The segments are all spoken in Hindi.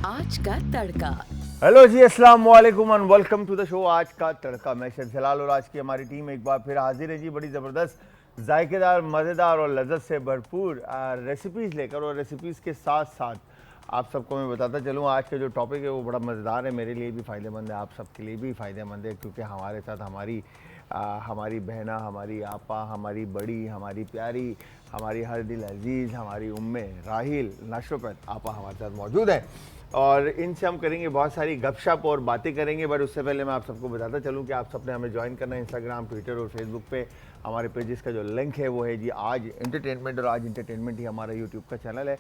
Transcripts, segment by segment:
आज का तड़का। हेलो जी, अस्सलाम वालेकुम and welcome to the show Aaj Ka तड़का। मैं शेख जलाल और आज की हमारी टीम एक बार फिर हाजिर है जी, बड़ी ज़बरदस्त जायकेदार, मज़ेदार और लज्जत से भरपूर रेसिपीज़ लेकर। और रेसिपीज़ के साथ साथ आप सबको मैं बताता चलूँ, आज का जो टॉपिक है वो बड़ा मज़ेदार है, मेरे लिए भी फ़ायदेमंद है, आप सबके लिए भी फ़ायदेमंद है, क्योंकि हमारे साथ हमारी बहना, हमारी आपा, हमारी बड़ी, हमारी प्यारी, हमारी हर दिल अजीज़, हमारी उम्मे राहिल नशोपत आपा हमारे साथ मौजूद है और इनसे हम करेंगे बहुत सारी गपशप और बातें करेंगे। बट उससे पहले मैं आप सबको बताता चलूं कि आप सबने हमें ज्वाइन करना है इंस्टाग्राम, ट्विटर और फेसबुक पे। हमारे पेजेस का जो लिंक है वो है जी आज एंटरटेनमेंट, और आज एंटरटेनमेंट ही हमारा यूट्यूब का चैनल है।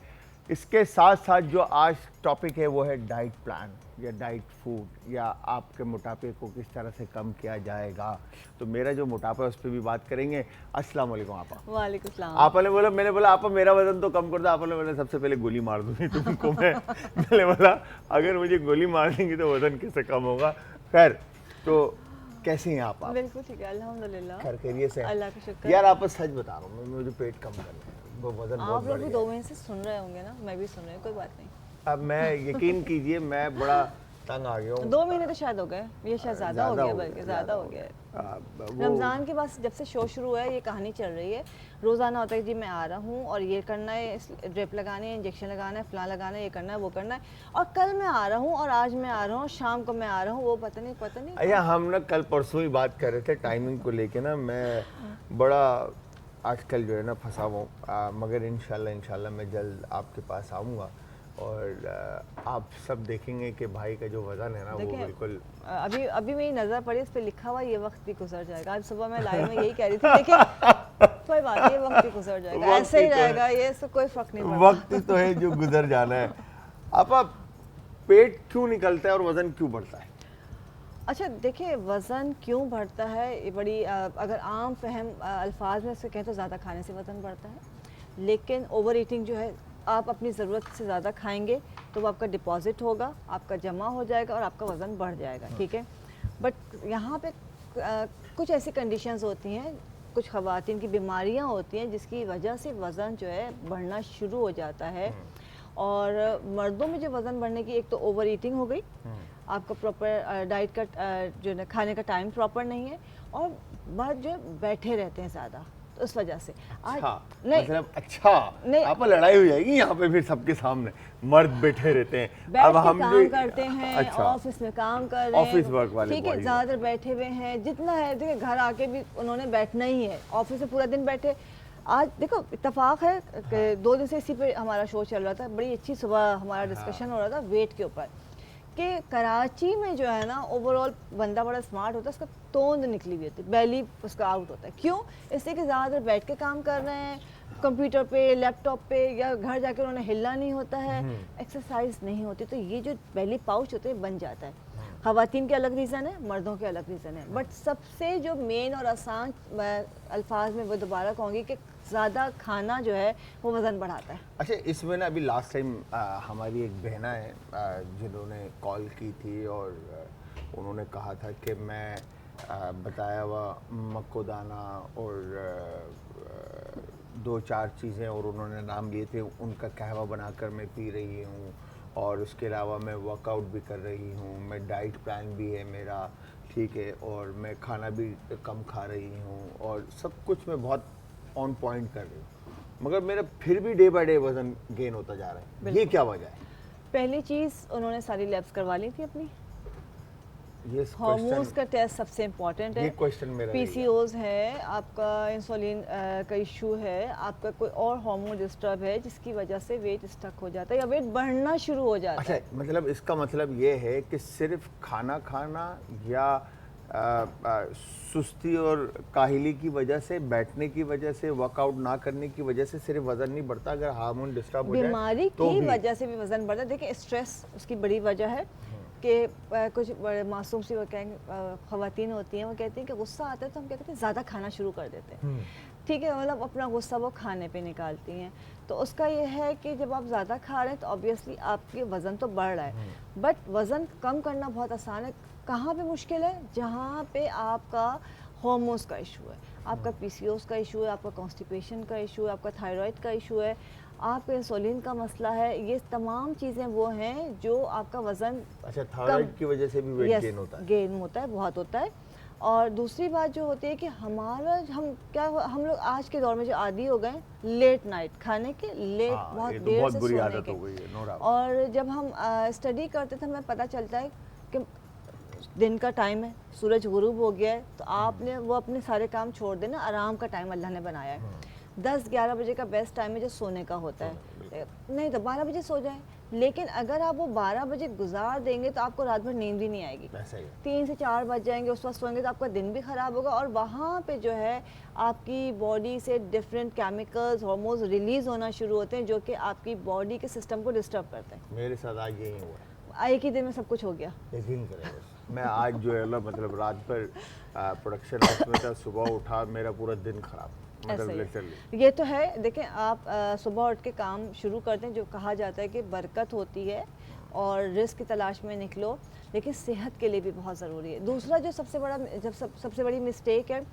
इसके साथ साथ जो आज टॉपिक है वो है डाइट प्लान या डाइट फूड, या आपके मोटापे को किस तरह से कम किया जाएगा। तो मेरा जो मोटापा है उस पर भी बात करेंगे। अस्सलाम वालेकुम आपा। वालेकुम सलाम। आपा ने बोला, मैंने बोला आपा मेरा वजन तो कम कर दो। आपा ने बोला सबसे पहले गोली मार दूंगी तुमको मैं। मैंने बोला अगर मुझे गोली मार देंगी तो वजन कैसे कम होगा। खैर, तो कैसे हैं आप? बिल्कुल ठीक है, अल्हम्दुलिल्लाह। खैर खैरियत से? अल्लाह का शुक्र। यार आप सच बता रहा हूँ, मुझे पेट कम करना है, वो वजन बहुत आप बढ़ लोग भी गया 2 है। महीने से सुन रहे होंगे ना, मैं भी सुन रही हूँ, कोई बात नहीं। अब मैं यकीन कीजिए मैं बड़ा तंग आ गया हूँ। 2 महीने तो शायद हो गए, ये शायद ज़्यादा हो गया, बल्कि ज़्यादा हो गया है। रमज़ान के बाद जब से शो शुरू हुआ है ये कहानी चल रही है। रोज़ाना होता है जी मैं आ रहा हूँ और ये करना है, ड्रिप लगानी है, इंजेक्शन लगाना है, फलां लगाना है, ये करना है, वो करना है, और कल मैं आ रहा हूँ और आज मैं आ रहा हूँ, शाम को मैं आ रहा हूँ, वो पता नहीं। अया हम ना कल परसों ही बात कर रहे थे टाइमिंग को लेके ना, मैं बड़ा आजकल जो है ना फंसा हुआ हूँ। मगर इंशाल्लाह मैं जल्द आपके पास आऊँगा और आप सब देखेंगे कि भाई का जो वज़न है ना वो बिल्कुल। अभी मेरी नज़र पड़ी, इस पे लिखा हुआ ये वक्त भी गुजर जाएगा। आज सुबह मैं लाइव में यही कह रही थी, देखिए कोई बात नहीं, ये वक्त भी गुजर जाएगा, ऐसे ही रहेगा, ये सब कोई फर्क नहीं पड़ता। वक्त तो है जो गुजर जाना है। आप पेट क्यों निकलता है और वज़न क्यों बढ़ता है? अच्छा देखिए, वज़न क्यों बढ़ता है ये बड़ी अगर आम फहम अल्फाज में से कहें तो ज़्यादा खाने से वज़न बढ़ता है। लेकिन ओवर ईटिंग जो है, आप अपनी ज़रूरत से ज़्यादा खाएंगे तो वो आपका डिपॉजिट होगा, आपका जमा हो जाएगा और आपका वज़न बढ़ जाएगा, ठीक है। बट यहाँ पे कुछ ऐसी कंडीशंस होती हैं, कुछ ख़वातीन की बीमारियाँ होती हैं जिसकी वजह से वज़न जो है बढ़ना शुरू हो जाता है। और मर्दों में जो वज़न बढ़ने की, एक तो ओवर ईटिंग हो गई, आपका प्रॉपर डाइट का जो है खाने का टाइम प्रॉपर नहीं है, और मर्द जो है बैठे रहते हैं ज़्यादा, तो उस वजह से आज नहीं मतलब नहीं, आप लड़ाई हो जाएगी यहाँ पे फिर सबके सामने। मर्द बैठे रहते हैं, अब हम काम करते हैं, अच्छा, ऑफिस में काम कर रहे हैं, ऑफिस वर्क वाले, ठीक है, ज़्यादातर बैठे हुए हैं, जितना है देखिए, घर आके भी उन्होंने बैठना ही है, ऑफिस में पूरा दिन बैठे। आज देखो इत्तेफाक है कि 2 दिन से इसी पे हमारा शो चल रहा था, बड़ी अच्छी सुबह हमारा डिस्कशन हो रहा था वेट के ऊपर, कि कराची में जो है ना ओवरऑल बंदा बड़ा स्मार्ट होता है, उसका तोंद निकली हुई होती है, बैली उसका आउट होता है। क्यों? इसलिए कि ज़्यादातर बैठ के काम कर रहे हैं, कंप्यूटर पे, लैपटॉप पे, या घर जाकर उन्होंने हिलना नहीं होता है, एक्सरसाइज नहीं होती, तो ये जो बैली पाउच होते हैं बन जाता है। ख़वातीन के अलग रीज़न है, मर्दों के अलग रीज़न है, बट सबसे जो मेन और आसान अल्फाज में वो दोबारा कहूँगी कि ज़्यादा खाना जो है वो वज़न बढ़ाता है। अच्छा, इसमें ना अभी लास्ट टाइम हमारी एक बहना है जिन्होंने कॉल की थी और उन्होंने कहा था कि मैं बताया हुआ मक्को दाना और 2-4 चीज़ें और उन्होंने नाम लिए थे, उनका कहवा बनाकर मैं पी रही हूँ, और उसके अलावा मैं वर्कआउट भी कर रही हूँ, मैं डाइट प्लान भी है मेरा, ठीक है, और मैं खाना भी कम खा रही हूँ, और सब कुछ मैं बहुत ऑन पॉइंट कर रही हूँ, मगर मेरा फिर भी डे बाय डे वजन गेन होता जा रहा है। ये क्या वजह है? पहली चीज़, उन्होंने सारी लैब्स करवा ली थी अपनी, ये हार्मोन्स का टेस्ट सबसे इम्पॉर्टेंट है। ये क्वेश्चन मेरा पीसीओज है, आपका इंसुलिन का इशू है, आपका कोई और हार्मोन डिस्टर्ब है जिसकी वजह से वेट स्टक हो जाता है या वेट बढ़ना शुरू हो जाता है। अच्छा, मतलब इसका मतलब ये है कि सिर्फ खाना खाना या सुस्ती और काहिली की वजह से, बैठने की वजह से, वर्कआउट ना करने की वजह से सिर्फ वजन नहीं बढ़ता, अगर हार्मोन डिस्टर्ब हो जाए बीमारी तो की भी वजह से भी वजन बढ़ता है। देखिए स्ट्रेस उसकी बड़ी वजह है कि कुछ बड़े मासूम सी ख़वातीन होती हैं, वो कहती हैं कि गुस्सा आता है तो हम क्या कहते हैं ज़्यादा खाना शुरू कर देते हैं, ठीक है, मतलब अपना गुस्सा वो खाने पे निकालती हैं। तो उसका ये है कि जब आप ज़्यादा खा रहे हैं तो ऑब्वियसली आपके वज़न तो बढ़ रहा है, बट वज़न कम करना बहुत आसान है। कहाँ पे मुश्किल है? जहाँ पे आपका हार्मोन्स का इशू है, आपका पीसीओएस का इशू है, आपका कॉन्स्टिपेशन का इशू है, आपका थायराइड का इशू है, आपका इंसुलिन का मसला है, ये तमाम चीज़ें वो हैं जो आपका वज़न अच्छा, थायराइड की वजह से भी वेट गेन होता है? गेन होता है, बहुत होता है। और दूसरी बात जो होती है कि हम लोग आज के दौर में जो आदी हो गए लेट नाइट खाने के, लेट हाँ, बहुत ये तो देर बहुत से बुरी सोने आदत के। हो गई है, नो डाउट। और जब हम स्टडी करते थे हमें पता चलता है कि दिन का टाइम है, सूरज गुरूब हो गया है, तो आपने वो अपने सारे काम छोड़ देना, आराम का टाइम अल्लाह ने बनाया है। 10-11 बजे का बेस्ट टाइम है जो सोने का होता है, नहीं तो 12 बजे सो जाए। लेकिन अगर आप वो 12 बजे गुजार देंगे तो आपको रात भर नींद भी नहीं आएगी, ऐसा ही है। 3 से 4 बज जाएंगे, उस वक्त सोएंगे तो आपका दिन भी ख़राब होगा। और वहाँ पे जो है आपकी बॉडी से डिफरेंट केमिकल्स, हार्मोन्स रिलीज़ होना शुरू होते हैं जो कि आपकी बॉडी के सिस्टम को डिस्टर्ब करते हैं। मेरे साथ आज यही हुआ है। एक ही दिन में सब कुछ हो गया। यकीन करें बस, मैं आज जो है ना मतलब रात भर प्रोडक्शन हाउस में था, सुबह उठा मेरा पूरा दिन खराब, मतलब ऐसा ही है। लिटरली। ये तो है। देखें आप सुबह उठ के काम शुरू करते हैं, जो कहा जाता है कि बरकत होती है और रिस्क की तलाश में निकलो, लेकिन सेहत के लिए भी बहुत ज़रूरी है। दूसरा जो सबसे बड़ी मिस्टेक है,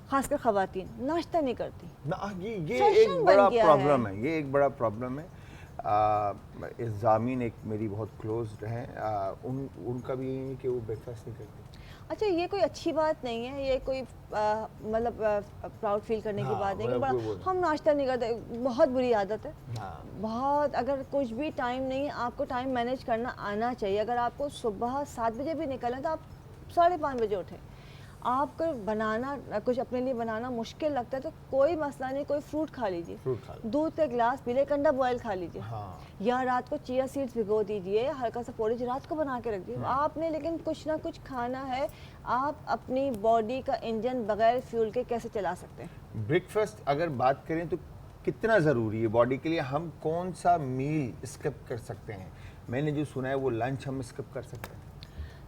खासकर ख़वातीन नाश्ता नहीं करती। ना ये फैशन एक बन बड़ा गया प्रॉब्लम है, ये एक बड़ा प्रॉब्लम है। इस जामीन एक मेरी बहुत क्लोज हैं, उनका भी यही है कि वो ब्रेकफास्ट नहीं करते। अच्छा, ये कोई अच्छी बात नहीं है, ये कोई मतलब प्राउड फील करने की हाँ, बात नहीं है मतलब कि वो हम नाश्ता नहीं करते, बहुत बुरी आदत है। हाँ, बहुत, अगर कुछ भी टाइम नहीं है, आपको टाइम मैनेज करना आना चाहिए। अगर आपको सुबह 7 बजे भी निकलना है तो आप 5:30 बजे उठें। आपको बनाना, कुछ अपने लिए बनाना मुश्किल लगता है तो कोई मसला नहीं, कोई फ्रूट खा लीजिए, फ्रूट खा लो। दूध का गिलास पी ले, अंडा बॉयल खा लीजिए, हाँ, या रात को चिया सीड्स भिगो दीजिए, हल्का सा पोरिज रात को बना के रख दीजिए। आपने लेकिन कुछ ना कुछ खाना है। आप अपनी बॉडी का इंजन बगैर फ्यूल के कैसे चला सकते हैं? ब्रेकफास्ट अगर बात करें तो कितना ज़रूरी है बॉडी के लिए? हम कौन सा मील स्किप कर सकते हैं? मैंने जो सुना है वो लंच हम स्किप कर सकते हैं।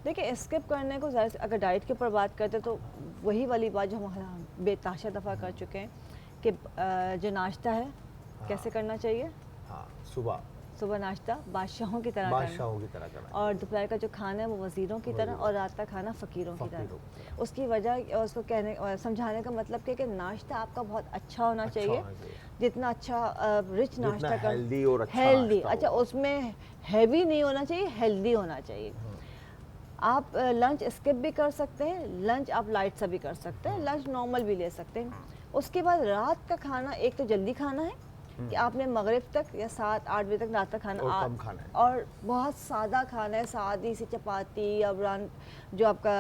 देखिए, स्किप करने को ज़ाहिर अगर डाइट के ऊपर बात करते तो वही वाली बात जो हम बेताशा दफ़ा कर चुके हैं कि जो नाश्ता है कैसे करना चाहिए। हाँ, सुबह नाश्ता बादशाहों की तरह बादशाहों की तरह करना करना, और दोपहर का जो खाना है वो वज़ीरों की तरह, और रात का खाना फ़कीरों की तरह। उसकी वजह और उसको कहने और समझाने का मतलब क्या है कि नाश्ता आपका बहुत अच्छा होना चाहिए। जितना अच्छा रिच नाश्ता कर, हेल्दी और अच्छा हेल्दी, नाश्ता अच्छा होगा। उसमें हैवी नहीं होना चाहिए, हेल्दी होना चाहिए। आप लंच स्किप भी कर सकते हैं, लंच आप लाइट सा भी कर सकते हैं, लंच नॉर्मल भी ले सकते हैं। उसके बाद रात का खाना एक तो जल्दी खाना है कि आपने मगरिब तक या 7-8 बजे तक रात का खाना और कम खाना है, और बहुत सादा खाना है, सादी सी चपाती या ब्रान जो आपका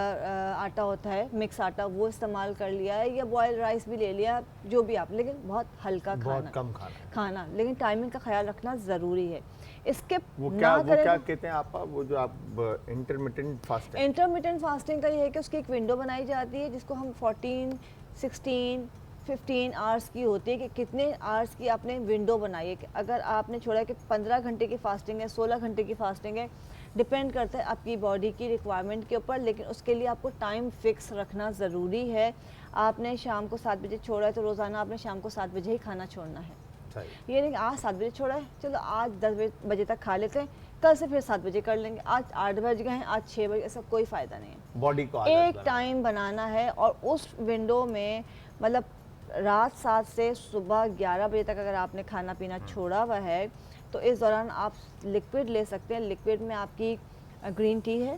आटा होता है, मिक्स आटा, वो इस्तेमाल कर लिया है, या बॉयल राइस भी ले लिया, जो भी आप, लेकिन बहुत हल्का बहुत कम खाना है। लेकिन टाइमिंग का ख्याल रखना ज़रूरी है। स्किप वो ना करें। क्या कहते हैं आप, वो जो आप इंटरमिटेंट फास्टिंग? इंटरमिटेंट फास्टिंग का ये है कि उसकी एक विंडो बनाई जाती है जिसको हम 14, 16, 15 आवर्स की होती है कि कितने आवर्स की आपने विंडो बनाई है। कि अगर आपने छोड़ा कि 15 घंटे की फास्टिंग है, 16 घंटे की फास्टिंग है, डिपेंड करता है आपकी बॉडी की रिक्वायरमेंट के ऊपर, लेकिन उसके लिए आपको टाइम फिक्स रखना ज़रूरी है। आपने शाम को 7 बजे छोड़ा है तो रोज़ाना आपने शाम को 7 बजे ही खाना छोड़ना है। ये नहीं कि आज 7 बजे छोड़ा है, चलो आज 10 बजे तक खा लेते हैं, कल से फिर 7 बजे कर लेंगे, आज 8 बज गए हैं, आज 6 बजे, ऐसा कोई फ़ायदा नहीं है। बॉडी को एक टाइम बनाना है, और उस विंडो में मतलब रात 7 से सुबह 11 बजे तक अगर आपने खाना पीना छोड़ा हुआ है तो इस दौरान आप लिक्विड ले सकते हैं। लिक्विड में आपकी ग्रीन टी है,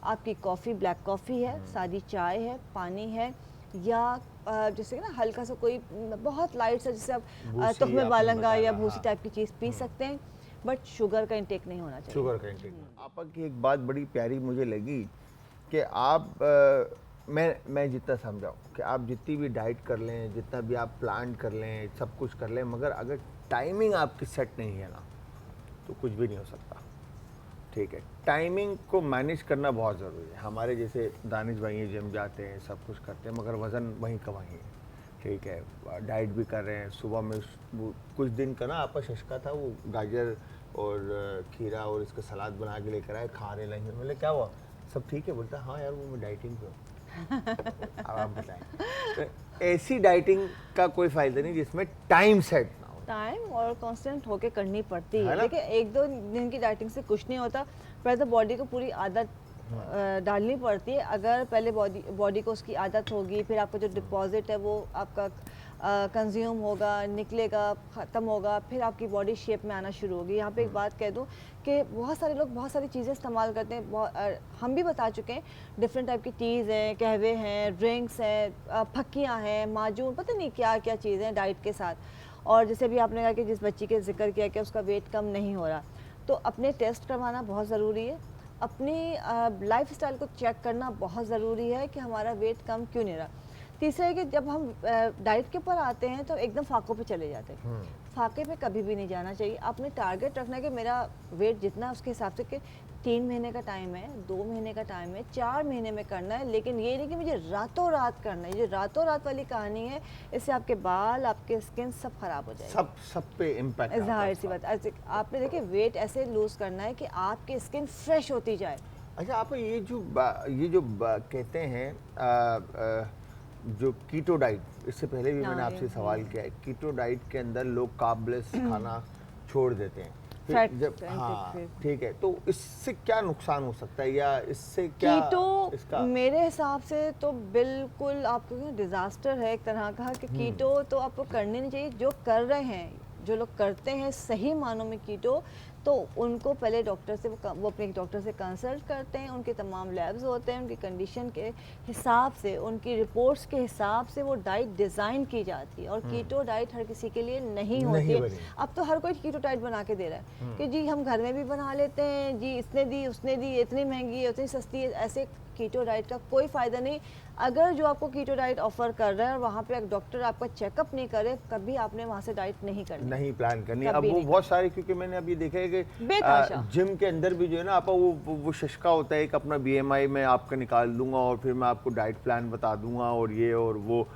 आपकी कॉफ़ी, ब्लैक कॉफ़ी है, सादी चाय है, पानी है, या जैसे कि ना हल्का सा कोई बहुत लाइट सा, जैसे आप तुख्मे बालंगा या भूसी टाइप की चीज़ पी सकते हैं, बट शुगर का इंटेक नहीं होना चाहिए। शुगर का इंटेक। आपकी एक बात बड़ी प्यारी मुझे लगी कि आप मैं जितना समझाऊँ कि आप जितनी भी डाइट कर लें, जितना भी आप प्लान कर लें, सब कुछ कर लें, मगर अगर टाइमिंग आपकी सेट नहीं है ना तो कुछ भी नहीं हो सकता। ठीक है, टाइमिंग को मैनेज करना बहुत ज़रूरी है। हमारे जैसे दानिश भाई हैं, जिम जाते हैं, सब कुछ करते हैं, मगर वज़न वहीं का वहीं है। ठीक है, डाइट भी कर रहे हैं। सुबह में कुछ दिन का ना आपका शशका था, वो गाजर और खीरा और इसका सलाद बना के लेकर आए, खा रहे लंच में। बोले क्या हुआ, सब ठीक है? बोलता हाँ यार, वो मैं डाइटिंग पे हूँ। अब आप बताएं, तो ऐसी डाइटिंग का कोई फ़ायदा नहीं जिसमें टाइम सेट ना हो। टाइम और कांस्टेंट होके करनी पड़ती है है। ना? देखिए, 1-2 दिन की डाइटिंग से कुछ नहीं होता, पर तो बॉडी को पूरी आदत डालनी पड़ती है। अगर पहले बॉडी को उसकी आदत होगी, फिर आपका जो डिपॉजिट है वो आपका कंज्यूम होगा, निकलेगा, ख़त्म होगा, फिर आपकी बॉडी शेप में आना शुरू होगी। यहाँ पे एक बात कह दूँ कि बहुत सारे लोग बहुत सारी चीज़ें इस्तेमाल करते हैं, हम भी बता चुके हैं, डिफरेंट टाइप की टीज़ हैं, कहवे हैं, ड्रिंक्स हैं, फक्कियाँ हैं, माजून, पता नहीं क्या क्या चीज़ें हैं डाइट के साथ। और जैसे भी आपने कहा कि जिस बच्ची के जिक्र किया कि उसका वेट कम नहीं हो रहा, तो अपने टेस्ट करवाना बहुत ज़रूरी है। अपनी लाइफस्टाइल को चेक करना बहुत ज़रूरी है कि हमारा वेट कम क्यों नहीं रहा। तीसरा है कि जब हम डाइट के ऊपर आते हैं तो एकदम फाकों पे चले जाते हैं। फाके पे कभी भी नहीं जाना चाहिए। आपने टारगेट रखना है कि मेरा वेट जितना है उसके हिसाब से, कि 3 महीने का टाइम है, 2 महीने का टाइम है, 4 महीने में करना है, लेकिन ये नहीं कि मुझे रातों रात करना है। ये रातों रात वाली कहानी है, इससे आपके बाल, आपके स्किन सब खराब हो जाएगा। सब पे इम्पैक्ट ज़ाहिर सी बात, आपने देखिए वेट ऐसे लूज करना है कि आपकी स्किन फ्रेश होती जाए। अच्छा, आप ये जो कहते हैं जो कीटो डाइट, इससे पहले भी मैंने आपसे सवाल किया है, कीटो डाइट के अंदर लोग कार्बलेस खाना छोड़ देते हैं, जब हाँ ठीक है, तो इससे क्या नुकसान हो सकता है, या इससे क्या कीटो इसका? मेरे हिसाब से तो बिल्कुल आपको डिजास्टर है एक तरह का, कि कीटो तो आपको करनी नहीं चाहिए। जो कर रहे हैं, जो लोग करते हैं सही मानों में कीटो, तो उनको पहले डॉक्टर से वो अपने डॉक्टर से कंसल्ट करते हैं, उनके तमाम लैब्स होते हैं, उनकी कंडीशन के हिसाब से, उनकी रिपोर्ट्स के हिसाब से वो डाइट डिज़ाइन की जाती है। और कीटो डाइट हर किसी के लिए नहीं होती है। अब तो हर कोई कीटो डाइट बना के दे रहा है कि जी हम घर में भी बना लेते हैं, जी इसने दी उसने दी, इतनी महंगी है, उतनी सस्ती है। ऐसे कीटो डाइट का कोई फ़ायदा नहीं। अगर जो आपको कीटो डाइट ऑफर कर रहा है और वहाँ पे एक डॉक्टर आपका चेकअप नहीं करे, कभी आपने वहाँ से डाइट नहीं करनी, नहीं प्लान करनी। अब वो बहुत सारे, क्योंकि मैंने अभी देखा है कि जिम के अंदर भी जो है ना, आप वो शशका होता है कि अपना BMI मैं आपका निकाल दूंगा और फिर मैं आपको डाइट प्लान बता दूंगा और ये और वो।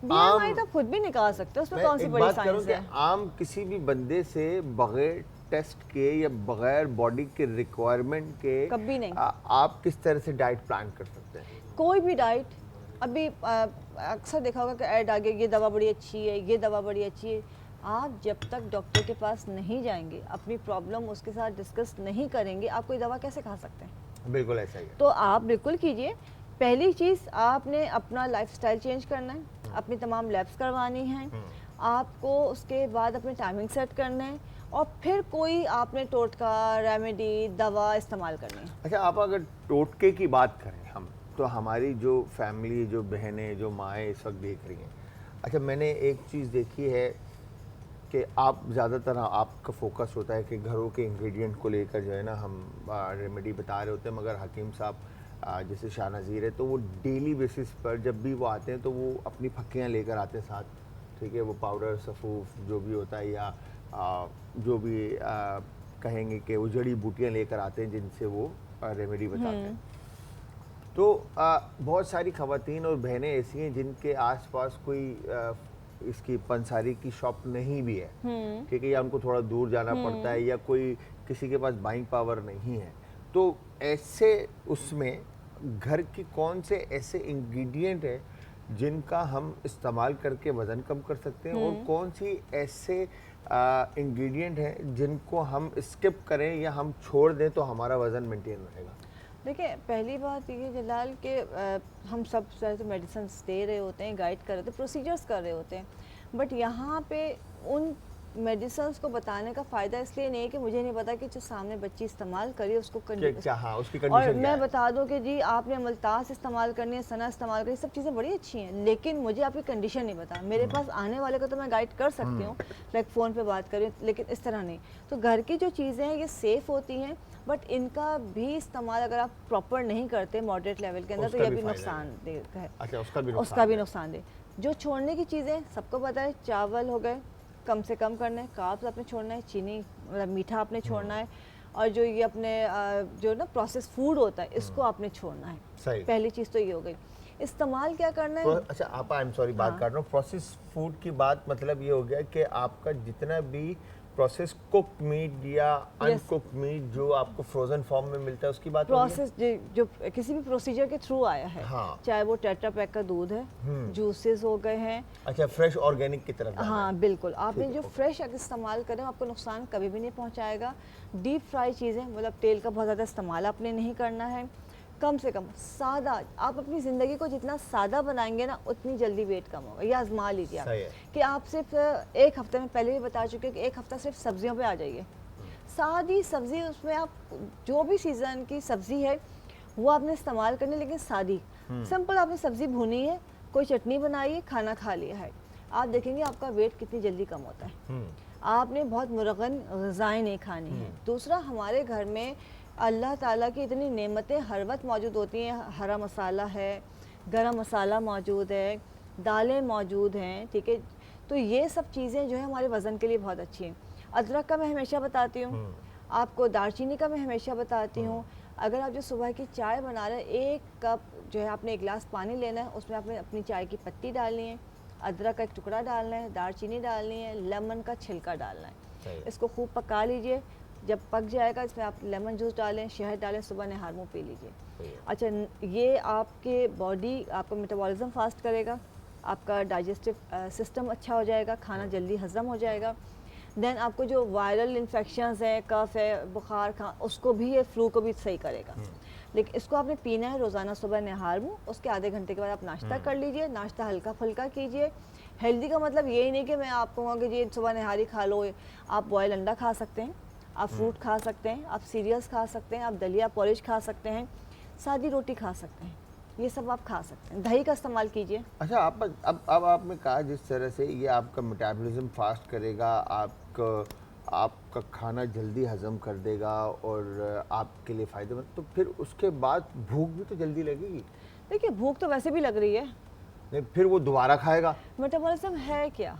BMI तो खुद भी निकाल सकते हो, उसमें कौन सी बड़ी साइंस है। आम किसी भी बंदे से बगैर टेस्ट के या बगैर बॉडी के रिक्वायरमेंट के कभी नहीं आप किस तरह से डाइट प्लान कर सकते हैं? कोई भी डाइट। अभी अक्सर देखा होगा कि ऐड आगे, ये दवा बड़ी अच्छी है, ये दवा बड़ी अच्छी है। आप जब तक डॉक्टर के पास नहीं जाएंगे, अपनी प्रॉब्लम उसके साथ डिस्कस नहीं करेंगे, आप कोई दवा कैसे खा सकते हैं? बिल्कुल ऐसा ही है। तो आप बिल्कुल कीजिए। पहली चीज़, आपने अपना लाइफस्टाइल चेंज करना है, अपनी तमाम लैब्स करवानी हैं, आपको उसके बाद अपने टाइमिंग सेट करना है, और फिर कोई आपने टोटका, रेमेडी, दवा इस्तेमाल करनी है। अच्छा, आप अगर टोटके की बात करें हम, तो हमारी जो फैमिली, जो बहनें, जो माएँ इस वक्त देख रही हैं, अच्छा मैंने एक चीज़ देखी है कि आप ज़्यादातर आपका फोकस होता है कि घरों के इंग्रेडिएंट को लेकर जो है ना हम रेमेडी बता रहे होते हैं, मगर हकीम साहब जैसे शाह नज़ीर है, तो वो डेली बेसिस पर जब भी वो आते हैं तो वो अपनी फक्कियाँ लेकर आते हैं साथ, ठीक है, वो पाउडर, सफ़ूफ जो भी होता है, या जो भी कहेंगे कि वो जड़ी बूटियाँ लेकर आते हैं जिनसे वो रेमेडी बताते हैं। तो बहुत सारी ख़वातीन और बहनें ऐसी हैं जिनके आसपास कोई इसकी पंसारी की शॉप नहीं भी है, ठीक है, या उनको थोड़ा दूर जाना पड़ता है, या कोई किसी के पास बाइंग पावर नहीं है। तो ऐसे उसमें घर की कौन से ऐसे इंग्रेडिएंट है जिनका हम इस्तेमाल करके वज़न कम कर सकते हैं, और कौन सी ऐसे इंग्रेडिएंट हैं जिनको हम स्किप करें या हम छोड़ दें तो हमारा वज़न मेंटेन रहेगा? देखिए, पहली बात ये जलाल के हम सब तो मेडिसिन दे रहे होते हैं, गाइड कर रहे होते हैं, प्रोसीजर्स कर रहे होते हैं, बट यहाँ पे उन मेडिसिन को बताने का फ़ायदा इसलिए नहीं है कि मुझे नहीं पता कि जो सामने बच्ची इस्तेमाल करी उसको उसकी और मैं बता दूं कि जी आपने मुल्तास इस्तेमाल करनी है, सना इस्तेमाल करनी है, सब चीज़ें बड़ी अच्छी हैं, लेकिन मुझे आपकी कंडीशन नहीं पता। मेरे पास आने वाले को तो मैं गाइड कर सकती हूँ, लाइक फ़ोन पे बात करें, लेकिन इस तरह नहीं। तो घर की जो चीज़ें हैं ये सेफ़ होती हैं, बट इनका भी इस्तेमाल अगर आप प्रॉपर नहीं करते मॉडरेट लेवल के अंदर, तो ये भी नुकसानदेह है। अच्छा, उसका भी नुकसानदेह। जो छोड़ने की चीज़ें सबको पता है, चावल हो गए कम से कम करना है, कार्ब्स आपने छोड़ना है, चीनी मतलब मीठा आपने छोड़ना है, और जो ये अपने जो ना प्रोसेस फूड होता है इसको आपने छोड़ना है। सही। पहली चीज़ तो ये हो गई। इस्तेमाल क्या करना है? अच्छा आप, आई एम सॉरी, बात कर रहा हूँ, प्रोसेस फूड की बात मतलब ये हो गया कि आपका जितना भी प्रोसेस कुक्ड मीट या अनकुक्ड मीट जो आपको फ्रोजन फॉर्म में मिलता है उसकी बात हो रही है? प्रोसेस जो किसी भी प्रोसीजर के थ्रू आया है, हाँ। चाहे वो टेट्रा पैक का दूध है, जूसेस हो गए हैं। अच्छा, फ्रेश ऑर्गेनिक की तरफ जाना हाँ है। बिल्कुल, आपने ठीक है, जो फ्रेश अगर इस्तेमाल करें आपको नुकसान कभी भी नहीं पहुंचाएगा। डीप फ्राई चीज़ें, मतलब तेल का बहुत ज़्यादा इस्तेमाल आपने नहीं करना है। कम से कम सादा, आप अपनी ज़िंदगी को जितना सादा बनाएंगे ना उतनी जल्दी वेट कम होगा। ये आजमा लीजिए आप सही है। कि आप सिर्फ एक हफ्ते में, पहले भी बता चुके हैं कि एक हफ्ता सिर्फ सब्जियों पे आ जाइए। सादी सब्जी, उसमें आप जो भी सीज़न की सब्ज़ी है वो आपने इस्तेमाल करनी, लेकिन सादी सिंपल आपने सब्ज़ी भुनी है, कोई चटनी बनाई है, खाना खा लिया है, आप देखेंगे आपका वेट कितनी जल्दी कम होता है। आपने बहुत मुरगन ग़िज़ाएँ नहीं खानी है। दूसरा, हमारे घर में अल्लाह ताला की इतनी नेमतें हर वक्त मौजूद होती हैं। हरा मसाला है, गरम मसाला मौजूद है, दालें मौजूद हैं, ठीक है। तो ये सब चीज़ें जो है हमारे वज़न के लिए बहुत अच्छी हैं। अदरक का मैं हमेशा बताती हूँ आपको, दालचीनी का मैं हमेशा बताती हूँ। अगर आप जो सुबह की चाय बना रहे हैं, 1 कप जो है आपने 1 गिलास पानी लेना है, उसमें आपने अपनी चाय की पत्ती डालनी है, अदरक का 1 टुकड़ा डालना है, दालचीनी डालनी है, लेमन का छिलका डालना है। इसको खूब पका लीजिए। जब पक जाएगा इसमें आप लेमन जूस डालें, शहद डालें, सुबह नहार मुँह पी लीजिए। अच्छा, ये आपके बॉडी, आपका मेटाबॉलिज्म फास्ट करेगा, आपका डाइजेस्टिव सिस्टम अच्छा हो जाएगा, खाना जल्दी हज़म हो जाएगा। देन आपको जो वायरल इन्फेक्शंस हैं, कफ है, बुखार, उसको भी, ये फ्लू को भी सही करेगा। लेकिन इसको आपने पीना है रोज़ाना सुबह नहार मुँह। उसके आधे घंटे के बाद आप नाश्ता कर लीजिए। नाश्ता हल्का फुल्का कीजिए। हेल्दी का मतलब यही नहीं कि मैं आपको कहूँगा कि ये सुबह नहारी खा लो। आप बॉयल अंडा खा सकते हैं, आप फ्रूट खा सकते हैं, आप सीरियल्स खा सकते हैं, आप दलिया पॉलिश खा सकते हैं, सादी रोटी खा सकते हैं, ये सब आप खा सकते हैं। दही का इस्तेमाल कीजिए। अच्छा, अब आपने कहा जिस तरह से ये आपका मेटाबॉलिज्म फास्ट करेगा, आपका खाना जल्दी हजम कर देगा और आपके लिए फ़ायदेमंद, तो फिर उसके बाद भूख भी तो जल्दी लगेगी। देखिए, भूख तो वैसे भी लग रही है, नहीं फिर वो दोबारा खाएगा। मेटाबॉलिज्म है क्या,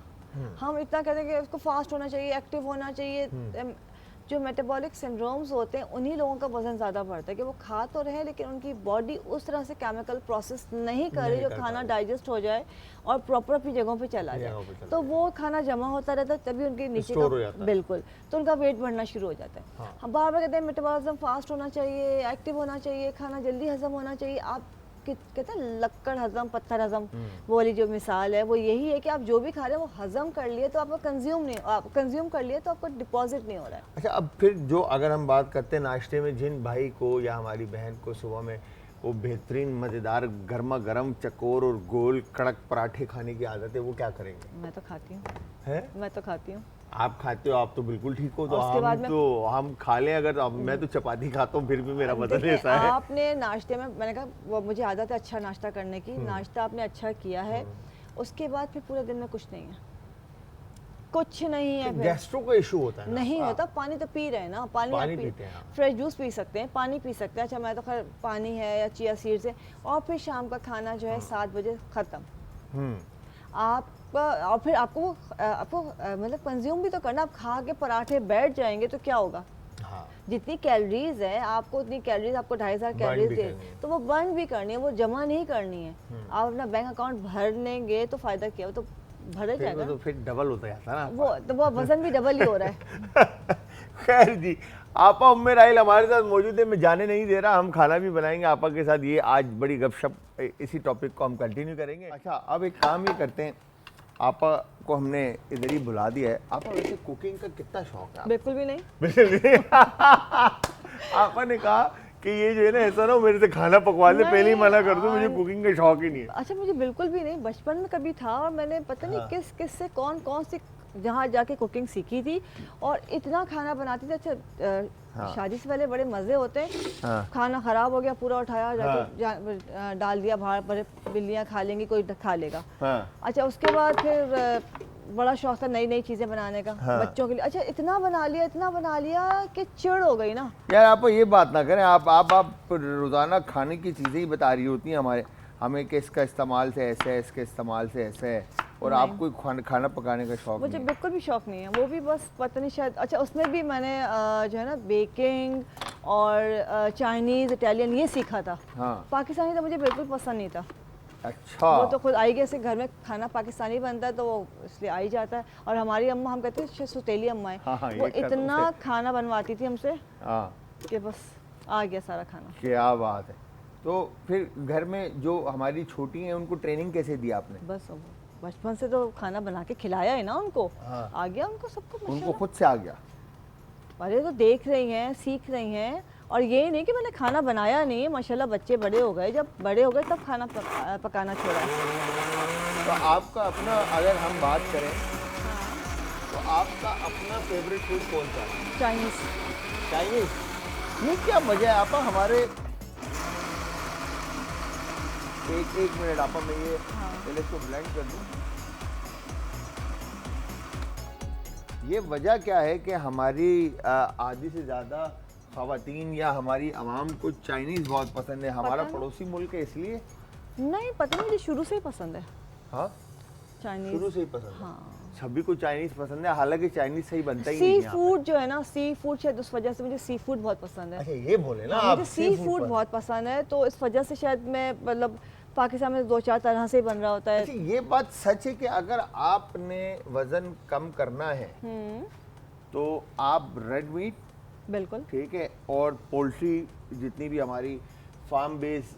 हम इतना कहते हैं कि उसको फास्ट होना चाहिए, एक्टिव होना चाहिए। जो मेटाबॉलिक सिंड्रोम्स होते हैं उन्हीं लोगों का वजन ज़्यादा बढ़ता है कि वो खा तो रहे लेकिन उनकी बॉडी उस तरह से केमिकल प्रोसेस नहीं कर रही जो खाना डाइजेस्ट हो जाए और प्रॉपर अपनी जगहों पे चला जाए। तो वो खाना जमा होता रहता है, तभी उनके नीचे का बिल्कुल, तो उनका वेट बढ़ना शुरू हो जाता है। हम बार बार कहते हैं मेटाबॉलिज्म फास्ट होना चाहिए, एक्टिव होना चाहिए, खाना जल्दी हजम होना चाहिए। आप कहते हैं लक्कड़ हजम पत्थर हजम, वो वाली जो मिसाल है वो यही है कि आप जो भी खा रहे हैं वो हजम कर लिए तो आपको कंज्यूम कर लिए तो आपको डिपॉजिट नहीं हो रहा है। अच्छा, अब फिर जो अगर हम बात करते हैं नाश्ते में, जिन भाई को या हमारी बहन को सुबह में वो बेहतरीन मज़ेदार गर्मा गर्म चकोर और गोल कड़क पराठे खाने की आदत है, वो क्या करेंगे? मैं तो खाती हूँ। है? मैं तो खाती हूँ। आप खाते हो, आप तो बिल्कुल ठीक हो। तो हम खा लें अगर, तो मैं तो चपाती खाता हूँ फिर भी मेरा वजन ऐसा है। आपने नाश्ते में, मैंने कहा वो मुझे आदत है अच्छा नाश्ता करने की, नाश्ता आपने अच्छा किया है, उसके बाद फिर पूरे दिन में कुछ नहीं है, कुछ नहीं है। गैस्ट्रो का इशू होता है? नहीं होता। पानी तो पी रहे हैं ना, पानी पीते हैं, फ्रेश जूस पी सकते हैं, पानी पी सकते हैं। अच्छा, मैं तो खैर पानी है या चिया सीड्स है। और फिर शाम का खाना जो है 7 बजे ख़त्म। और फिर आपको मतलब कंज्यूम भी तो करना। आप खा के पराठे बैठ जाएंगे तो क्या होगा? जितनी कैलोरीज है आपको, उतनी कैलोरीज आपको 2500 कैलोरीज दे, तो वो बर्न भी करनी है, वो जमा नहीं करनी है। आप अपना बैंक अकाउंट भर लेंगे तो फायदा क्या, वो तो भर जाएगा, तो फिर डबल होता जाता ना, वो वजन भी डबल ही हो रहा है। खैर जी, आपा उम्मे राहिल हमारे साथ मौजूद है। मैं जाने नहीं दे रहा, हम खाना भी बनाएंगे आपा के साथ। ये आज बड़ी गपशप, इसी टॉपिक को हम कंटिन्यू करेंगे। अच्छा, अब एक काम ही करते हैं, आपा को हमने इधर ही बुला दिया है। आपा वैसे कुकिंग का कितना शौक है? बिल्कुल भी नहीं, बिल्कुल नहीं। आपा ने कहा कि ये जो है ना, ऐसा ना हो मेरे से खाना पकवा ले, पहले ही मना कर दूं, मुझे कुकिंग का शौक ही नहीं है। अच्छा, मुझे बिल्कुल भी नहीं। बचपन में कभी था और मैंने पता नहीं किस से कौन सी जहाँ जाके कुकिंग सीखी थी और इतना खाना बनाती थी। अच्छा, शादी से पहले बड़े मज़े होते हैं। खाना ख़राब हो गया, पूरा उठाया जाके डाल दिया बाहर, बड़े बिल्लियाँ खा लेंगी, कोई खा लेगा। अच्छा, उसके बाद फिर बड़ा शौक था नई नई चीज़ें बनाने का बच्चों के लिए। अच्छा, इतना बना लिया कि चिढ़ हो गई ना। यार, आप ये बात ना करें। आप रोज़ाना खाने की चीज़ें ही बता रही होती हैं हमें कि इसका इस्तेमाल से ऐसे है, इसके इस्तेमाल से ऐसे है, और आपको खाना पकाने का शौक मुझे बिल्कुल भी शौक नहीं है। वो भी बस पता नहीं, शायद अच्छा उसमें भी मैंने जो है ना बेकिंग और चाइनीज़, इटालियन ये सीखा था। पाकिस्तानी तो मुझे बिल्कुल पसंद नहीं था। अच्छा। वो तो खुद आई गया, ऐसे घर में खाना पाकिस्तानी बनता है तो वो इसलिए आ ही जाता है। और हमारी अम्मा, हम कहते हैं सौतेली अम्मा है, हाँ, वो ये कसम इतना से। खाना बनवाती थी हमसे हाँ, कि बस आ गया सारा खाना। क्या बात है। तो फिर घर में जो हमारी छोटी हैं उनको ट्रेनिंग कैसे दी आपने? बस अब बचपन से तो खाना बना के खिलाया है ना उनको, हाँ। आ गया उनको सबको उनको माशाल्लाह। खुद से आ गया? अरे तो देख रही हैं, सीख रही हैं। और ये नहीं कि मैंने खाना बनाया नहीं, माशाल्लाह बच्चे बड़े हो गए, जब बड़े हो गए तब खाना पकाना छोड़ा। तो आपका अपना अगर हम बात करें तो आपका अपना फेवरेट फूड कौन सा है? चाइनीज़। चाइनीज। ये क्या मजा है आपा हमारे। एक मिनट आपा, मैं ये पहले इसको ब्लेंड कर दूं। ये वजह क्या है कि हमारी आधी से ज़्यादा ख़वातीन या हमारी आवाम को चाइनीज़ बहुत पसंद है। हमारा नहीं। पड़ोसी मुल्क है इसलिए। नहीं पता नहीं, मुझे शुरू से ही पसंद है हाँ, चाइनीज़। शुरू से ही पसंद है। हाँ। सभी को चाइनीज़ पसंद है, हालांकि चाइनीज़ सही बनता ही सी नहीं है यहाँ पे। फूड जो है ना, सी फूड शायद उस वजह से मुझे सी फूड बहुत पसंद है। अच्छा, ये बोले ना हाँ, आप मुझे सी फूड बहुत पसंद है, तो इस वजह से शायद मैं मतलब पाकिस्तान में 2-4 तरह से बन रहा होता है। अच्छा, ये बात सच है कि अगर आपने वजन कम करना है तो आप रेड मीट, बिल्कुल। ठीक है, और पोल्ट्री जितनी भी हमारी फार्म बेस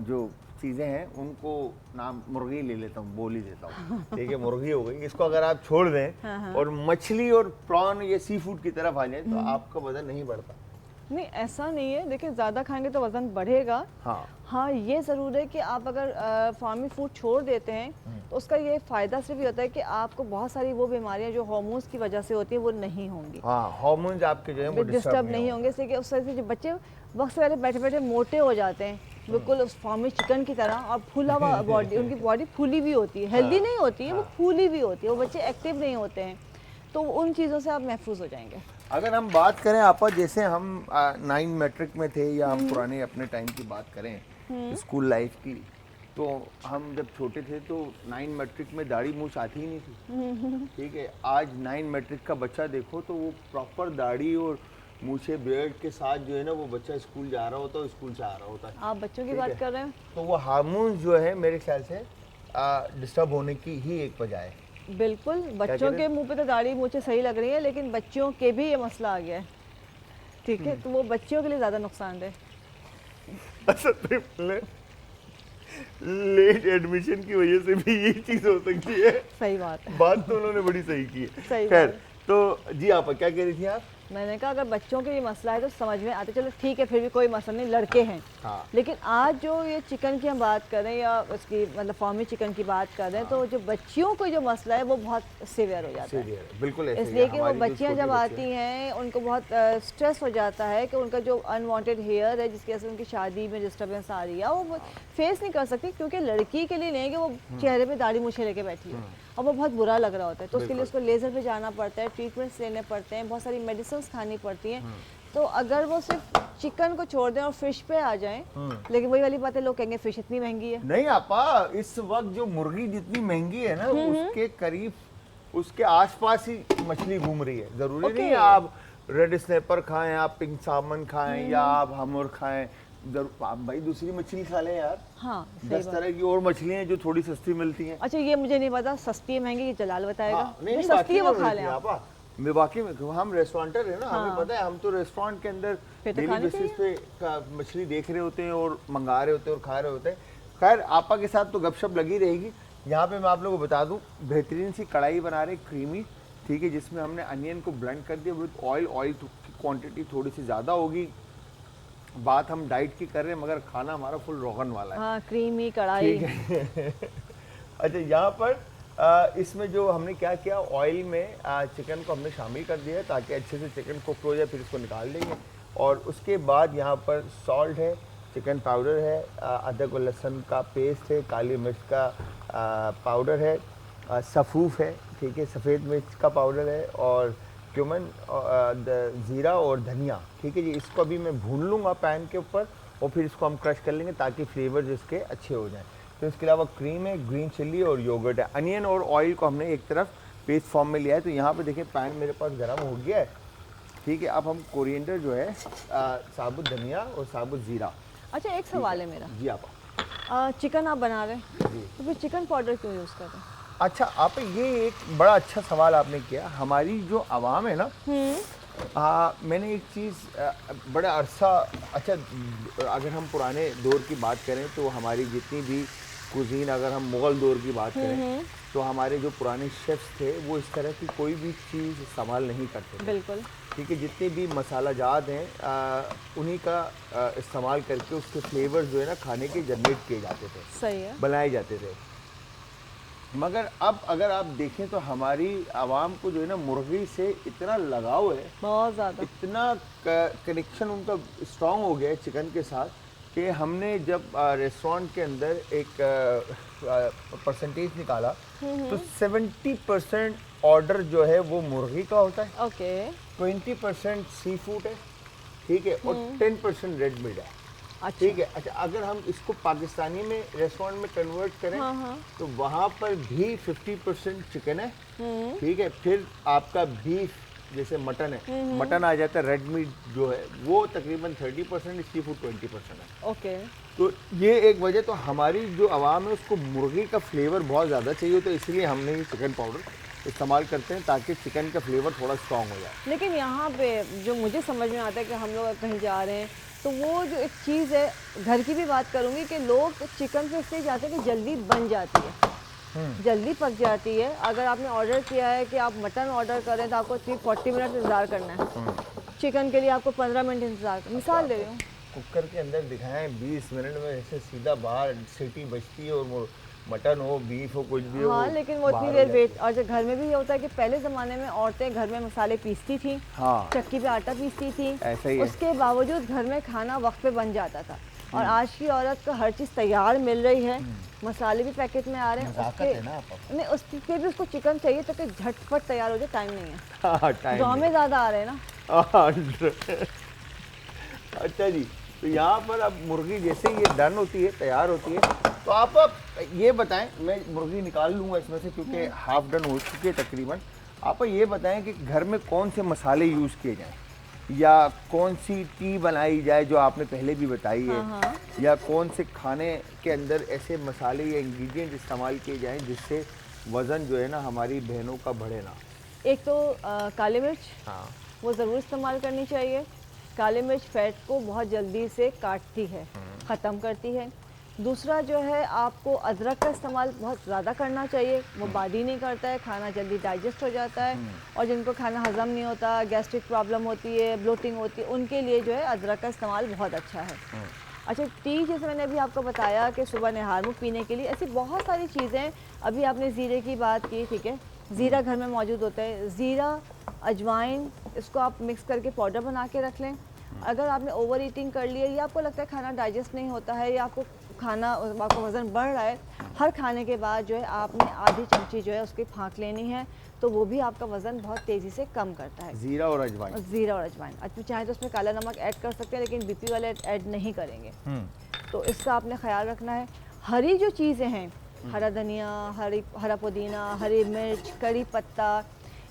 जो चीज़ें हैं उनको, नाम मुर्गी ले लेता हूँ, बोल ही देता हूँ, ठीक है, मुर्गी हो गई, इसको अगर आप छोड़ दें और मछली और प्रॉन ये सी फूड की तरफ आ जाए तो आपका वजन नहीं बढ़ता। नहीं, ऐसा नहीं है, देखिए ज़्यादा खाएंगे तो वज़न बढ़ेगा। हाँ, हाँ, ये ज़रूर है कि आप अगर फार्मी फूड छोड़ देते हैं तो उसका ये फ़ायदा सिर्फ ये होता है कि आपको बहुत सारी वो बीमारियां जो हार्मोन्स की वजह से होती हैं वो नहीं होंगी। हाँ, हार्मोन्स आपके जो है वो डिस्टर्ब नहीं होंगे, इसलिए कि उस तरह से जो बच्चे वक्त से पहले बैठे बैठे मोटे हो जाते हैं, बिल्कुल उस फार्मी चिकन की तरह, और फूला हुआ बॉडी, उनकी बॉडी फूली भी होती है, हेल्दी नहीं होती है, वो फूली भी होती है, वो बच्चे एक्टिव नहीं होते हैं, तो उन चीज़ों से आप महफूज हो जाएंगे। अगर हम बात करें आपा, जैसे हम 9 मैट्रिक में थे या हम पुराने अपने टाइम की बात करें स्कूल लाइफ की, तो हम जब छोटे थे तो 9 मैट्रिक में दाढ़ी मूछ आती ही नहीं थी, ठीक है। आज 9 मैट्रिक का बच्चा देखो तो वो प्रॉपर दाढ़ी और मूछे बियर्ड के साथ जो है ना वो बच्चा स्कूल जा रहा होता है, स्कूल से आ रहा होता है। आप बच्चों की ठीक बात है। कर रहे हैं? तो वो हार्मोन्स जो है मेरे ख्याल से डिस्टर्ब होने की ही एक वजह है। बिल्कुल, बच्चों के मुंह पे तो दाढ़ी मूछें सही लग रही है, लेकिन बच्चियों के भी ये मसला आ गया है, ठीक है, तो वो बच्चियों के लिए ज़्यादा नुकसानदेह। लेट एडमिशन की वजह से भी ये चीज हो सकती है। सही बात है। बात तो उन्होंने बड़ी सही की है। सही खैर, बात। तो जी आप क्या कह रही थी आप? मैंने कहा अगर बच्चों के ये मसला है तो समझ में आते, चलो ठीक है, फिर भी कोई मसला नहीं, लड़के हैं। हाँ। लेकिन आज जो ये चिकन की हम बात करें या उसकी मतलब फार्मी चिकन की बात करें, तो जो बच्चियों को जो मसला है वो बहुत सीवियर हो जाता है। बिल्कुल ऐसे ही है। इसलिए कि वो हमारी जो बच्चियां छोटी जब बच्चियां आती हैं उनको बहुत स्ट्रेस हो जाता है कि उनका जो अनवांटेड हेयर है जिसकी वजह से उनकी शादी में डिस्टर्बेंस आ रही है, वो फेस नहीं कर सकती, क्योंकि लड़की के लिए नहीं है कि वो चेहरे पे दाढ़ी मूछें लेके बैठी है और वो बहुत बुरा लग रहा होता है, तो उसके लिए उसको लेज़र पे जाना पड़ता है, ट्रीटमेंट्स लेने पड़ते हैं, बहुत सारी मेडिसिन खानी पड़ती हैं। तो अगर वो सिर्फ चिकन को छोड़ दें और फिश पे आ जाएं, लेकिन वही वाली बात है, लोग कहेंगे फिश इतनी महंगी है। नहीं आपा, इस वक्त जो मुर्गी जितनी महंगी है ना उसके करीब, उसके आसपास ही मछली घूम रही है। जरूरी नहीं है आप रेड स्नैपर खाएं, आप पिंक सालमन खाएं या आप हमर खाएं, आप भाई दूसरी मछली खा लें यार। हाँ, 10 तरह की और मछलियां हैं जो थोड़ी सस्ती मिलती हैं। अच्छा, ये मुझे नहीं पता सस्ती है महंगी, ये जलाल बताएगा। हाँ, नहीं, जो सस्ती है वो खा लें आप। मैं वाकई में, हम रेस्टोरेंटर है ना, हमें पता है, हम तो रेस्टोरेंट के अंदर फिर तो डेली खानी बेसिस पे मछली देख रहे होते हैं और मंगा रहे होते हैं और खा रहे होते हैं। खैर, आपा के साथ तो गपशप लगी रहेगी। यहाँ पे मैं आप लोगों को बता दूं, बेहतरीन सी कढ़ाई बना रहे क्रीमी, ठीक है, जिसमें हमने अनियन को ब्लेंड कर दिया विद ऑयल। ऑयल की क्वांटिटी थोड़ी सी ज़्यादा होगी, बात हम डाइट की कर रहे हैं मगर खाना हमारा फुल रोगन वाला है। हाँ, क्रीमी कढ़ाई। अच्छा, यहाँ पर इसमें जो हमने क्या किया, ऑयल में चिकन को हमने शामिल कर दिया है ताकि अच्छे से चिकन कुक हो जाए, फिर इसको निकाल देंगे। और उसके बाद यहाँ पर सॉल्ट है, चिकन पाउडर है, अदरक और लहसुन का पेस्ट है, काली मिर्च का पाउडर है, सफ़ूफ है, ठीक है, सफ़ेद मिर्च का पाउडर है, और क्यूमन, ज़ीरा और धनिया, ठीक है जी। इसको अभी मैं भून लूँगा पैन के ऊपर और फिर इसको हम क्रश कर लेंगे ताकि फ्लेवर इसके अच्छे हो जाएं। तो इसके अलावा क्रीम है, ग्रीन चिल्ली और योगर्ट है। अनियन और ऑयल को हमने एक तरफ पेस्ट फॉर्म में लिया है। तो यहाँ पे देखिए पैन मेरे पास गर्म हो गया है, ठीक है। अब हम कोरिएंडर जो है, साबुत धनिया और साबुत ज़ीरा। अच्छा, एक सवाल है मेरा। जी आप। चिकन आप बना रहे हैं तो फिर चिकन पाउडर क्यों यूज़ कर रहे हैं? अच्छा, आप ये एक बड़ा अच्छा सवाल आपने किया। हमारी जो आवाम है ना, मैंने एक चीज़ बड़ा अरसा, अच्छा अगर हम पुराने दौर की बात करें तो हमारी जितनी भी कुजीन, अगर हम मुग़ल दौर की बात करें तो हमारे जो पुराने शेफ्स थे वो इस तरह की कोई भी चीज़ इस्तेमाल नहीं करते थे। बिल्कुल। ठीक है, जितने भी मसाला जात हैं उन्हीं का इस्तेमाल करके उसके फ्लेवर्स जो है ना खाने के जनरेट किए जाते थे, सही है। बनाए जाते थे। मगर अब अगर आप देखें तो हमारी आवाम को जो है ना मुर्गी से इतना लगाव है, बहुत ज़्यादा। इतना कनेक्शन उनका स्ट्रांग हो गया है चिकन के साथ कि हमने जब रेस्टोरेंट के अंदर एक परसेंटेज निकाला तो 70% ऑर्डर जो है वो मुर्गी का होता है, ओके। 20% सी फूड है, ठीक है, और 10% रेड मीट है। अच्छा। ठीक है। अच्छा, अगर हम इसको पाकिस्तानी में रेस्टोरेंट में कन्वर्ट करें तो वहाँ पर भी 50% चिकन है, ठीक है, फिर आपका बीफ जैसे मटन है, मटन आ जाता है, रेड मीट जो है वो तकरीबन 30%, सी फूड 20% है। ओके। तो ये एक वजह, तो हमारी जो आवाम है उसको मुर्गी का फ्लेवर बहुत ज़्यादा चाहिए, तो इसलिए हमने ये चिकन पाउडर इस्तेमाल करते हैं ताकि चिकन का फ्लेवर थोड़ा स्ट्रॉन्ग हो जाए। लेकिन यहाँ पे जो मुझे समझ में आता है कि हम लोग कहीं जा रहे हैं तो वो जो एक चीज़ है, घर की भी बात करूँगी कि लोग चिकन पे इसलिए जाते हैं कि जल्दी बन जाती है, जल्दी पक जाती है। अगर आपने ऑर्डर किया है कि आप मटन ऑर्डर करें तो आपको 40 मिनट इंतज़ार करना है, चिकन के लिए आपको 15 मिनट इंतज़ार। मिसाल दे रही हूँ। कुकर के अंदर दिखाएं 20 मिनट में ऐसे सीधा बाहर सीटी बजती है, और वो मटन हो, बीफ हो, कुछ भी हो, हाँ, लेकिन वो इतनी बाहर देर हो वेट, जाती और जो घर में भी ये होता है कि पहले ज़माने में औरतें घर में मसाले पीसती थी, हाँ। चक्की पे आटा पीसती थी, ऐसा ही है। उसके बावजूद घर में खाना वक्त पे बन जाता था। और आज की औरत को हर चीज़ तैयार मिल रही है, मसाले भी पैकेट में आ रहे हैं, नज़ाकत है ना आप। नहीं उसके भी उसको चिकन चाहिए तो कि झटपट तैयार हो जाए, टाइम नहीं है। हाँ, टाइम ड्रामे ज़्यादा आ रहे हैं ना। अच्छा जी, तो यहाँ पर अब मुर्गी जैसे ये डन होती है, तैयार होती है, तो आप ये बताएं, मैं मुर्गी निकाल लूँगा इसमें से क्योंकि हाफ डन हो चुकी है तकरीबन। आप ये बताएं कि घर में कौन से मसाले यूज़ किए जाएं, या कौन सी टी बनाई जाए जो आपने पहले भी बताई है, या कौन से खाने के अंदर ऐसे मसाले या इंग्रेडिएंट इस्तेमाल किए जाएं जिससे वज़न जो है ना हमारी बहनों का बढ़े ना। एक तो काली मिर्च, हाँ, वो ज़रूर इस्तेमाल करनी चाहिए। काली मिर्च फैट को बहुत जल्दी से काटती है, ख़त्म करती है। दूसरा जो है, आपको अदरक का इस्तेमाल बहुत ज़्यादा करना चाहिए, वो बादी नहीं करता है, खाना जल्दी डाइजेस्ट हो जाता है। और जिनको खाना हज़म नहीं होता, गैस्ट्रिक प्रॉब्लम होती है, ब्लोटिंग होती है, उनके लिए जो है अदरक का इस्तेमाल बहुत अच्छा है। अच्छा, टी जैसे मैंने अभी आपको बताया कि सुबह निहार मुँह पीने के लिए, ऐसी बहुत सारी चीज़ें। अभी आपने ज़ीरे की बात की, ठीक है, ज़ीरा घर में मौजूद होता है, ज़ीरा, अजवाइन, इसको आप मिक्स करके पाउडर बना के रख लें। अगर आपने ओवर ईटिंग कर ली है, या आपको लगता है खाना डाइजेस्ट नहीं होता है, या आपको वज़न बढ़ रहा है, हर खाने के बाद जो है आपने आधी चमची जो है उसकी फाँक लेनी है, तो वो भी आपका वज़न बहुत तेज़ी से कम करता है। ज़ीरा और अजवाइन। ज़ीरा और अजवाइन, अच्छा चाहे तो उसमें काला नमक ऐड कर सकते हैं, लेकिन बीपी वाले ऐड नहीं करेंगे, तो इसका आपने ख्याल रखना है। हरी जो चीज़ें हैं, हरा धनिया, हरा पुदीना, हरी मिर्च, कड़ी पत्ता,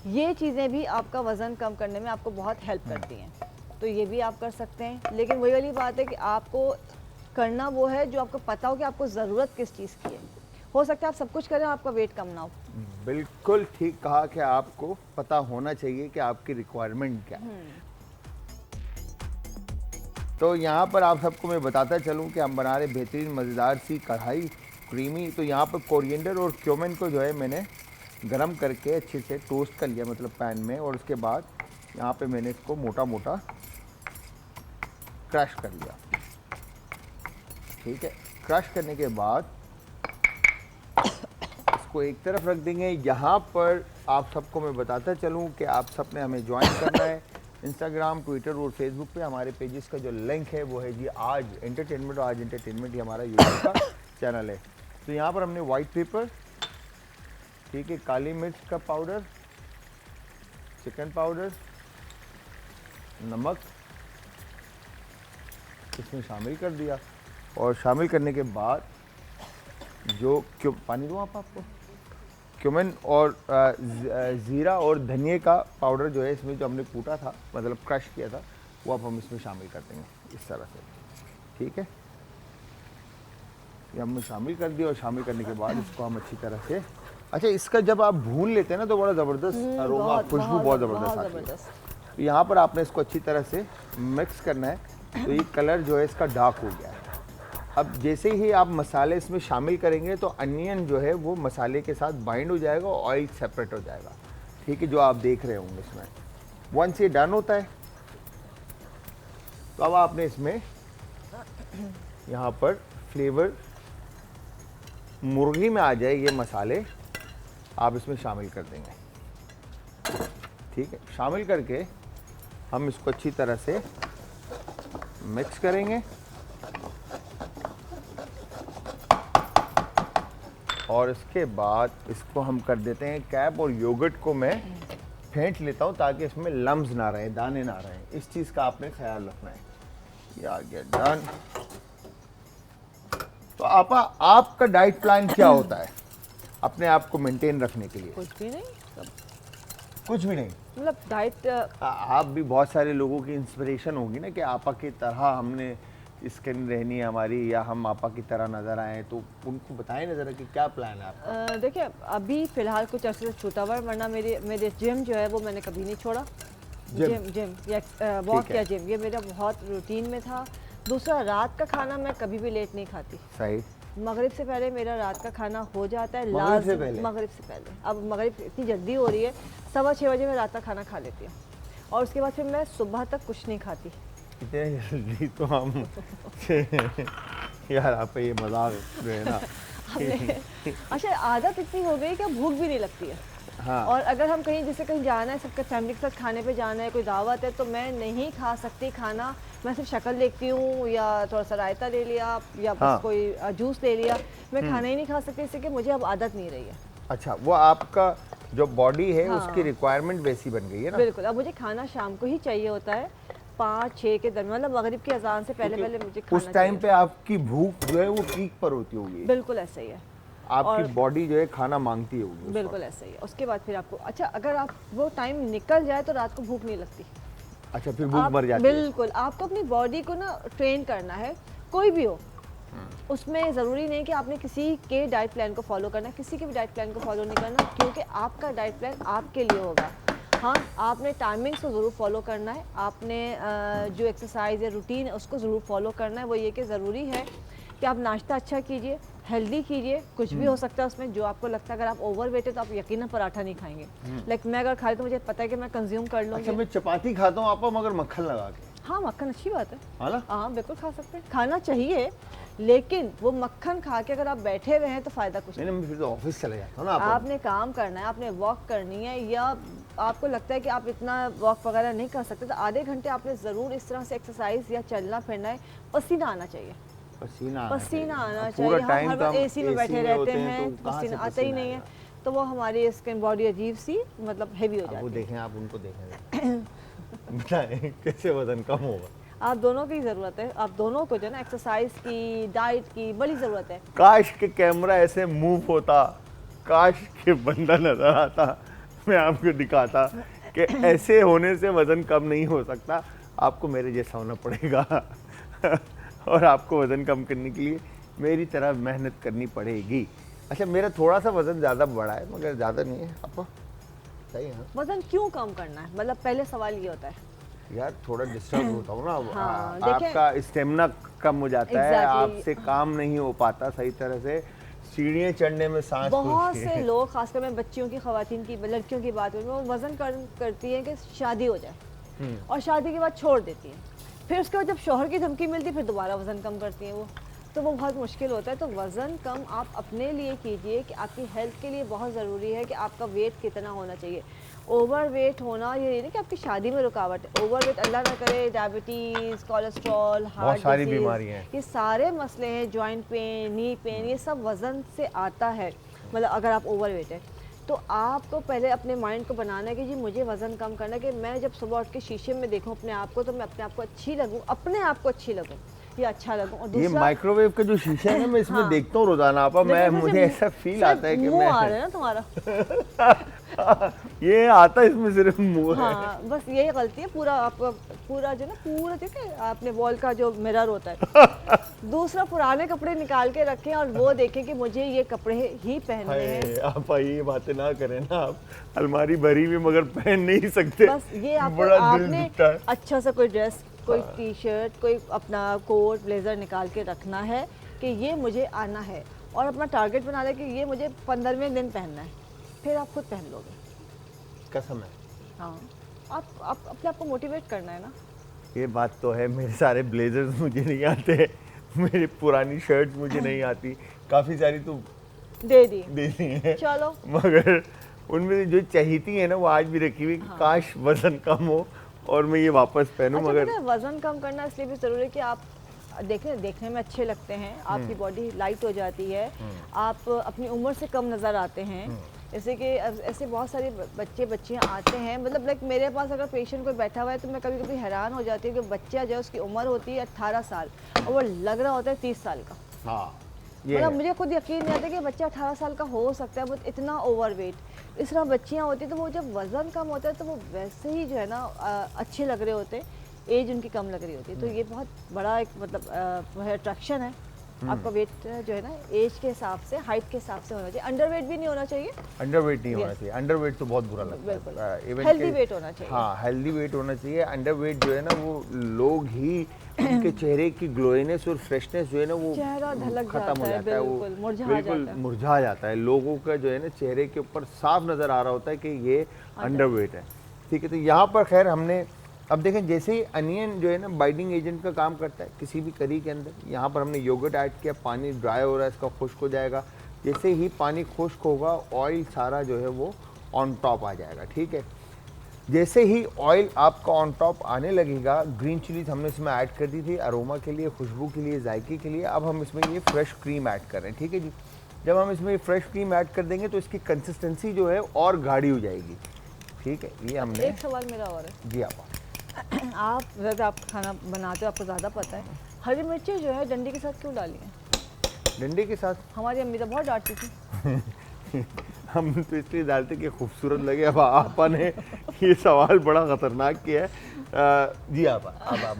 ये चीज़ें भी आपका वज़न कम करने में आपको बहुत हेल्प करती हैं, तो ये भी आप कर सकते हैं। लेकिन वही वाली बात है कि आपको करना वो है जो आपको पता हो कि आपको ज़रूरत किस चीज़ की है। हो सकता है आप सब कुछ करें, आपका वेट कम ना हो। बिल्कुल ठीक कहा कि आपको पता होना चाहिए कि आपकी रिक्वायरमेंट क्या है। तो यहाँ पर आप सबको मैं बताता चलूँ कि हम बना रहे बेहतरीन मज़ेदार सी कढ़ाई क्रीमी। तो यहाँ पर कोरिएंडर और क्यूमिन को जो है मैंने गरम करके अच्छे से टोस्ट कर लिया, मतलब पैन में, और उसके बाद यहाँ पे मैंने इसको मोटा मोटा क्रश कर लिया। ठीक है, क्रश करने के बाद इसको एक तरफ रख देंगे। यहाँ पर आप सबको मैं बताता चलूँ कि आप सब ने हमें ज्वाइन करना है इंस्टाग्राम, ट्विटर और फेसबुक पे। हमारे पेजेस का जो लिंक है वो है जी आज एंटरटेनमेंट, और आज एंटरटेनमेंट ही हमारा यूट्यूब का चैनल है। तो यहाँ पर हमने वाइट पेपर, ठीक है, काली मिर्च का पाउडर, चिकन पाउडर, नमक इसमें शामिल कर दिया, और शामिल करने के बाद जो पानी दूँ आपको, क्यूमिन और ज़ीरा और धनिए का पाउडर जो है इसमें जो हमने कूटा था, मतलब क्रश किया था, वो अब हम इसमें शामिल कर देंगे इस तरह से। ठीक है, ये हमने शामिल कर दिया और शामिल करने के बाद इसको हम अच्छी तरह से, अच्छा इसका जब आप भून लेते हैं ना तो बड़ा ज़बरदस्त अरोमा, खुशबू बहुत ज़बरदस्त आती है। तो यहाँ पर आपने इसको अच्छी तरह से मिक्स करना है। तो ये कलर जो है इसका डार्क हो गया है। अब जैसे ही आप मसाले इसमें शामिल करेंगे तो अनियन जो है वो मसाले के साथ बाइंड हो जाएगा और ऑयल सेपरेट हो जाएगा, ठीक है, जो आप देख रहे होंगे इसमें। वंस ये डन होता है तो अब आपने इसमें यहाँ पर फ्लेवर मुर्गी में आ जाए ये मसाले आप इसमें शामिल कर देंगे, ठीक है। शामिल करके हम इसको अच्छी तरह से मिक्स करेंगे और इसके बाद इसको हम कर देते हैं कैप, और योगर्ट को मैं फेंट लेता हूँ ताकि इसमें लम्स ना रहे, दाने ना रहे। इस चीज़ का आपने ख्याल रखना है। ये आ गया डन। तो आपका डाइट प्लान क्या होता है अपने आप को मेंटेन रखने के लिए? कुछ भी नहीं, कुछ भी नहीं, मतलब डाइट। आप भी बहुत सारे लोगों की इंस्पिरेशन होगी ना कि आपा की तरह हमने स्किन रहनी है हमारी, या हम आपा की तरह नजर आए, तो उनको बताएं ना जरा कि क्या प्लान है आपका? देखिए अभी फिलहाल कुछ अर्से से छूटा हुआ है, वरना मेरे जिम जो है वो मैंने कभी नहीं छोड़ा। जिम या वॉक या जिम, ये मेरा बहुत रूटीन में था। दूसरा, रात का खाना मैं कभी भी लेट नहीं खाती। सही। मगरिब से पहले मेरा रात का खाना हो जाता है। मगरिब से पहले? मगरिब से पहले। अब मगरिब इतनी जल्दी हो रही है, 6:15 बजे मैं रात का खाना खा लेती हूँ और उसके बाद फिर मैं सुबह तक कुछ नहीं खाती। इतने जल्दी तो हम यार आप ये मजाक जो है ना अच्छा, आदत इतनी हो गई कि अब भूख भी नहीं लगती है। हाँ। और अगर हम कहीं जैसे कहीं जाना है, सबके फैमिली के साथ खाने पे जाना है, कोई दावत है, तो मैं नहीं खा सकती खाना। मैं सिर्फ शक्ल देखती हूँ या थोड़ा सा रायता ले लिया या बस हाँ। कोई जूस ले लिया, मैं खाना ही नहीं खा सकती, इससे कि मुझे अब आदत नहीं रही है। अच्छा, वो आपका जो बॉडी है हाँ। उसकी रिक्वायरमेंट वैसी बन गई है ना? बिल्कुल। अब मुझे खाना शाम को ही चाहिए होता है, 5-6 के दरमियान, मतलब मगरिब की अजान से पहले पहले मुझे खाना उस टाइम चाहिए। पे आपकी भूख जो है वो पीक पर होती होगी। बिल्कुल ऐसा ही है, आपकी बॉडी जो है खाना मांगती होगी उस बिल्कुल वक्त। ऐसा ही है। उसके बाद फिर आपको, अच्छा अगर आप वो टाइम निकल जाए तो रात को भूख नहीं लगती। अच्छा, फिर भूख आप मर जाती है। बिल्कुल, आपको अपनी बॉडी को ना ट्रेन करना है, कोई भी हो। उसमें ज़रूरी नहीं कि आपने किसी के डाइट प्लान को फॉलो करना है, किसी के भी डाइट प्लान को फॉलो नहीं करना, क्योंकि आपका डाइट प्लान आपके लिए होगा। हाँ, आपने टाइमिंग्स को ज़रूर फॉलो करना है, आपने जो एक्सरसाइज या रूटीन है उसको ज़रूर फॉलो करना है। वो ये कि ज़रूरी है कि आप नाश्ता अच्छा कीजिए, हेल्दी कीजिए, कुछ भी हो सकता है उसमें जो आपको लगता है। अगर आप ओवर वेट है तो आप यकीनन पराठा नहीं खाएंगे। लाइक मैं अगर खा रही तो मुझे पता है कि मैं कंज्यूम कर अच्छा, लूँगी। मैं चपाती खाता हूँ आपा, मगर मक्खन लगा के। हाँ, मक्खन अच्छी बात है। हाँ ना? हाँ, बिल्कुल खा सकते हैं, खाना चाहिए, लेकिन वो मक्खन खा के अगर आप बैठे हुए हैं तो फ़ायदा कुछ नहीं। नहीं, मैं फिर तो ऑफिस चले जाता हूँ ना आपा। आपने काम करना है, आपने वॉक करनी है, या आपको लगता है कि आप इतना वॉक वगैरह नहीं कर सकते, तो आधे घंटे आपने ज़रूर इस तरह से एक्सरसाइज या चलना फिरना है। पसीना आना चाहिए, पसीना आना अब चाहिए। पूरा हम टाइम हर तो वक्त हम एसी में बैठे रहते होते हैं, तो कहाँ से पसीना आता ही नहीं है, आएगा? तो वो हमारी स्किन बॉडी अजीब सी मतलब हेवी हो अब वो जाती है। देखें, आप उनको देखें बताएं कैसे वजन कम होगा। आप दोनों की ज़रूरत है, आप दोनों को जो है ना एक्सरसाइज की, डाइट की बड़ी ज़रूरत है। काश के कैमरा ऐसे मूव होता, काश के बंदा नजर आता, मैं आपको दिखाता कि ऐसे होने से वजन कम नहीं हो सकता, आपको मेरे जैसा होना पड़ेगा और आपको वजन कम करने के लिए मेरी तरह मेहनत करनी पड़ेगी। अच्छा, मेरा थोड़ा सा वजन ज़्यादा बढ़ा है मगर ज़्यादा नहीं है आपको, सही है? वजन क्यों कम करना है, मतलब पहले सवाल ये होता है। यार थोड़ा डिस्टर्ब होता हूँ ना, हाँ, देखें- आपका स्टेमिना कम हो जाता है, Exactly. आपसे काम नहीं हो पाता सही तरह से, सीढ़ियाँ चढ़ने में सांस बहुत फूलती से है। लोग, खासकर मैं बच्चियों की, खवातीन की, लड़कियों की बात करूँ, वो वज़न करती हैं कि शादी हो जाए और शादी के बाद छोड़ देती हैं, फिर उसके बाद जब शौहर की धमकी मिलती है फिर दोबारा वज़न कम करती हैं वो, तो वो बहुत मुश्किल होता है। तो वज़न कम आप अपने लिए कीजिए कि आपकी हेल्थ के लिए बहुत ज़रूरी है कि आपका वेट कितना होना चाहिए। ओवर वेट होना ये नहीं कि आपकी शादी में रुकावट है, ओवर वेट अल्लाह ना करे, डायबिटीज़, कोलेस्ट्रॉल, हार्ट सारी डिसीज़, बीमारियां हैं। ये सारे मसले हैं, जॉइंट पेन, नी पेन, ये सब वज़न से आता है। मतलब अगर आप ओवर वेट है तो आपको पहले अपने माइंड को बनाना है कि जी मुझे वज़न कम करना है, कि मैं जब सुबह उठ के शीशे में देखूं अपने आप को तो मैं अपने आप को अच्छी लगूं, अपने आप को अच्छी लगूं या अच्छा लगूं। और ये दूसरा, माइक्रोवेव का जो शीशा है ना, मैं इसमें हाँ। देखता हूँ रोजाना आपा, मैं देखो, मुझे जैसे ऐसा फील सिर्फ आता है कि मुंह मैं आ रहा है ना तुम्हारा ये आता इसमें सिर्फ मुंह है। हाँ बस यही गलती है, पूरा आपका पूरा जो ना पूरा देखे आपने वॉल का जो मिरर होता है दूसरा पुराने कपड़े निकाल के रखें और वो देखें कि मुझे ये कपड़े ही पहनने हैं। हाय, आप ये बातें ना करें ना, आप अलमारी भरी भी मगर पहन नहीं सकते। बस ये आपको बड़ा दिल आपने दुखता है। अच्छा सा कोई ड्रेस, कोई टी शर्ट, कोई अपना कोट ब्लेजर निकाल के रखना है कि ये मुझे आना है, और अपना टारगेट बना ले कि ये मुझे 15वें दिन पहनना है, फिर आप खुद पहन लोगे। कसम है। हाँ आप अपने आप को मोटिवेट करना है ना। ये बात तो है, मेरे सारे ब्लेजर्स मुझे नहीं आते, मेरी पुरानी शर्ट मुझे नहीं आती, काफ़ी सारी तो दे दी देती हैं, चलो। मगर उनमें जो चहीती है ना वो आज भी रखी हुई। हाँ। काश वजन कम हो और मैं ये वापस पहनूं। अच्छा मगर पता है, वजन कम करना इसलिए भी ज़रूरी है कि आप देखने में अच्छे लगते हैं, आपकी बॉडी लाइट हो जाती है, आप अपनी उम्र से कम नज़र आते हैं। जैसे कि ऐसे बहुत सारे बच्चे बच्चियाँ आते हैं, मतलब लाइक मेरे पास अगर पेशेंट कोई बैठा हुआ है तो मैं कभी कभी हैरान हो जाती हूँ कि बच्चा जो है उसकी उम्र होती है 18 साल और वो लग रहा होता है 30 साल का। हाँ ये मतलब है। मुझे खुद यकीन नहीं आता कि बच्चा 18 साल का हो सकता है, वो इतना ओवरवेट। इस तरह बच्चियाँ होती हैं तो वो जब वज़न कम होता है तो वो वैसे ही जो है ना अच्छे लग रहे होते हैं, एज उनकी कम लग रही होती है। तो ये बहुत बड़ा एक मतलब अट्रैक्शन है। आपका वेट जो है ना एज के हिसाब से, हाइट के हिसाब से होना चाहिए, अंडरवेट भी नहीं होना चाहिए। अंडरवेट नहीं होना चाहिए, अंडरवेट तो बहुत बुरा लगता है। बिल्कुल हेल्दी वेट होना चाहिए। हाँ हेल्दी वेट होना चाहिए। अंडरवेट जो है ना वो लोग ही उनके चेहरे की ग्लोइनेस और फ्रेशनेस जो है ना वो चेहरा ढलक खत्म हो जाता है, जाता है, वो बिल्कुल मुरझा बिल्कुल जाता है। मुरझा जाता है। लोगों का जो है ना चेहरे के ऊपर साफ नज़र आ रहा होता है कि ये अंडरवेट है। ठीक है, तो यहाँ पर खैर हमने अब देखें जैसे ही अनियन जो है ना बाइंडिंग एजेंट का काम करता है किसी भी करी के अंदर, यहाँ पर हमने योगर्ट ऐड किया, पानी ड्राई हो रहा है, इसका खुश्क हो जाएगा। जैसे ही पानी खुश्क होगा ऑयल सारा जो है वो ऑन टॉप आ जाएगा। ठीक है, जैसे ही ऑयल आपका ऑन टॉप आने लगेगा, ग्रीन चिलीज हमने इसमें ऐड कर दी थी अरोमा के लिए, खुशबू के लिए, जायके के लिए। अब हम इसमें ये फ्रेश क्रीम ऐड कर रहे हैं। ठीक है जी, जब हम इसमें फ्रेश क्रीम ऐड कर देंगे तो इसकी कंसिस्टेंसी जो है और गाढ़ी हो जाएगी। ठीक है, ये हमने एक सवाल मेरा और है जी आप आप ज़्यादा आप खाना बनाते हो, आपको ज़्यादा पता है, हरी मिर्ची जो है डंडी के साथ क्यों डाली है? डंडे के साथ हमारी अम्मी तो बहुत डांटती थी। हम तो इसलिए डालते कि खूबसूरत लगे। अब आपा ने ये सवाल बड़ा ख़तरनाक किया है। जी आप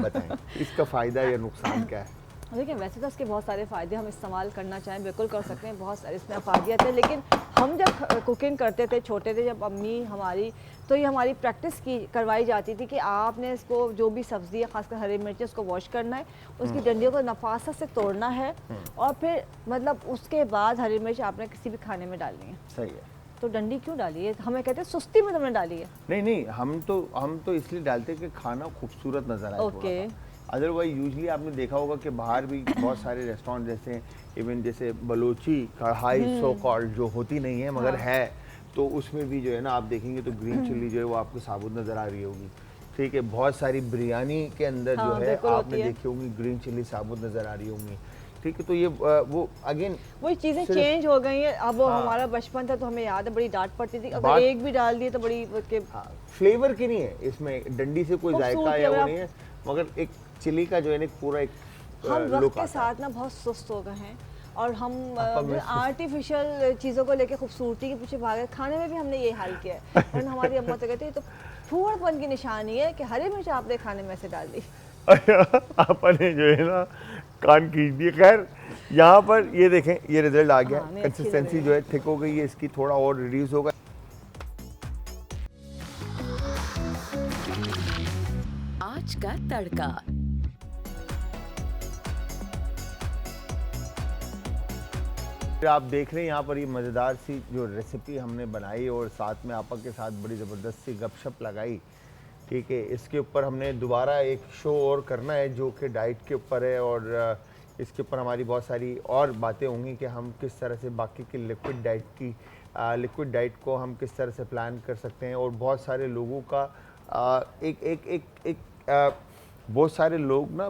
बताएं इसका फ़ायदा या नुकसान क्या है? देखिए वैसे तो इसके बहुत सारे फ़ायदे, हम इस्तेमाल करना चाहें बिल्कुल कर सकते हैं, बहुत सारे इसमें अफादियत है। लेकिन हम जब कुकिंग करते थे, छोटे थे जब अम्मी हमारी, तो ये हमारी प्रैक्टिस की करवाई जाती थी कि आपने इसको जो भी सब्ज़ी है खासकर हरी मिर्ची उसको वॉश करना है, उसकी डंडियों को नफासत से तोड़ना है और फिर मतलब उसके बाद हरी मिर्च आपने किसी भी खाने में डालनी है। सही है। तो डंडी क्यों डाली है? हमें कहते हैं सुस्ती में तुमने डाली है। नहीं हम तो इसलिए डालते कि खाना खूबसूरत नज़र आए। ओके। अदरवाइज यूजली आपने देखा होगा कि बाहर भी बहुत सारे रेस्टोरेंट जैसे इवन जैसे बलोची कढ़ाई सो कॉल्ड जो होती नहीं है मगर है, तो उसमें भी जो है ना आप देखेंगे तो ग्रीन चिल्ली जो है वो आपको साबुत नज़र आ रही होगी। ठीक है, बहुत सारी बिरयानी के अंदर जो है आपने देखी होगी ग्रीन चिल्ली साबुत नज़र आ रही होंगी। ठीक है, तो ये वो अगेन वही चीज़ें चेंज हो गई हैं। अब हमारा बचपन था तो हमें याद है बड़ी डांट पड़ती थी, अगर एक भी डाल दिए तो बड़ी फ्लेवर की नहीं है इसमें, डंडी से कोई जायका या वो नहीं है, मगर एक चिली का जो है ना पूरा एक हम वक्त के साथ ना बहुत सुस्त हो गए हैं और हम आर्टिफिशियल चीज़ों को लेके खूबसूरती के पीछे भागे। खाने में भी हमने ये हाल किया है और हमारी अम्मा तो कहती है तो फूहड़पन की निशानी है कि हरी मिर्च आपने खाने में से डाल दी। आपने जो है ना कान खींच दिए। खैर यहाँ पर ये देखें ये रिजल्ट आ गया, कंसिस्टेंसी जो है थिक हो गई है, इसकी थोड़ा और रिड्यूस होगा। आज का तड़का। आप देख रहे हैं यहाँ पर ये मज़ेदार सी जो रेसिपी हमने बनाई और साथ में आपा के साथ बड़ी ज़बरदस्त सी गपशप लगाई। ठीक है, इसके ऊपर हमने दोबारा एक शो और करना है जो कि डाइट के ऊपर है और इसके ऊपर हमारी बहुत सारी और बातें होंगी कि हम किस तरह से बाकी की लिक्विड डाइट को हम किस तरह से प्लान कर सकते हैं। और बहुत सारे लोगों का बहुत सारे लोग ना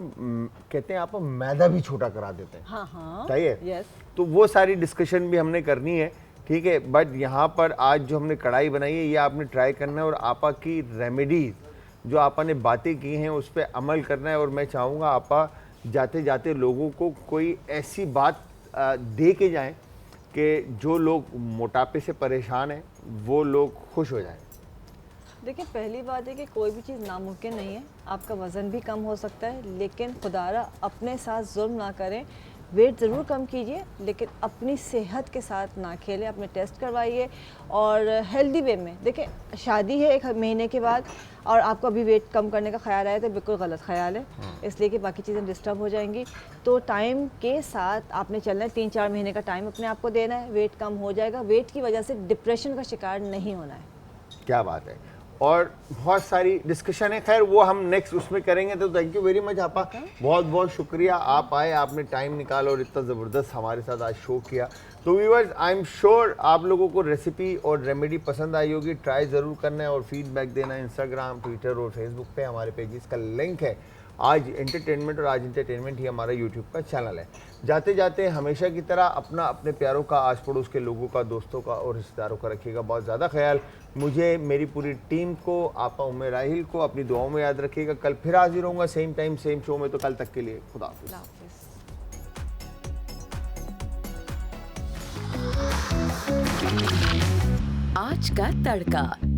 कहते हैं आप मैदा भी छोटा करा देते हैं। हाँ सही है। यस। तो वो सारी डिस्कशन भी हमने करनी है। ठीक है, बट यहाँ पर आज जो हमने कढ़ाई बनाई है ये आपने ट्राई करना है और आपा की रेमेडीज जो आपा ने बातें की हैं उस पर अमल करना है। और मैं चाहूँगा आपा जाते जाते लोगों को कोई ऐसी बात दे के जाएं कि जो लोग मोटापे से परेशान हैं वो लोग खुश हो जाएं? देखिए, पहली बात है कि कोई भी चीज़ नामुमकिन नहीं है। आपका वज़न भी कम हो सकता है, लेकिन खुदारा अपने साथ जुल्म ना करें। वेट ज़रूर कम कीजिए, लेकिन अपनी सेहत के साथ ना खेलें। अपने टेस्ट करवाइए और हेल्दी वे में। देखिए, शादी है 1 महीने के बाद और आपको अभी वेट कम करने का ख्याल आया तो बिल्कुल गलत ख्याल है, इसलिए कि बाकी चीज़ें डिस्टर्ब हो जाएंगी। तो टाइम के साथ आपने चलना है, 3-4 महीने का टाइम अपने आप को देना है, वेट कम हो जाएगा। वेट की वजह से डिप्रेशन का शिकार नहीं होना है। क्या बात है। और बहुत सारी डिस्कशन है, खैर वो हम नेक्स्ट उसमें करेंगे। तो थैंक यू वेरी मच आपा, बहुत बहुत शुक्रिया आप आए, आपने टाइम निकाला और इतना ज़बरदस्त हमारे साथ आज शो किया। तो व्यूअर्स, आई एम श्योर आप लोगों को रेसिपी और रेमेडी पसंद आई होगी। ट्राई ज़रूर करना है और फीडबैक देना है। इंस्टाग्राम, ट्विटर और फेसबुक पे हमारे पेजेस का लिंक है। आज एंटरटेनमेंट और आज एंटरटेनमेंट ही हमारा यूट्यूब का चैनल है। जाते जाते हमेशा की तरह अपने प्यारों का, आस पड़ोस के लोगों का, दोस्तों का और रिश्तेदारों का रखिएगा बहुत ज़्यादा ख्याल। मुझे, मेरी पूरी टीम को, आपा उम्मे राहिल को अपनी दुआओं में याद रखिएगा। कल फिर हाजिर होऊंगा सेम टाइम सेम शो में। तो कल तक के लिए खुदा हाफिज़। आज का तड़का।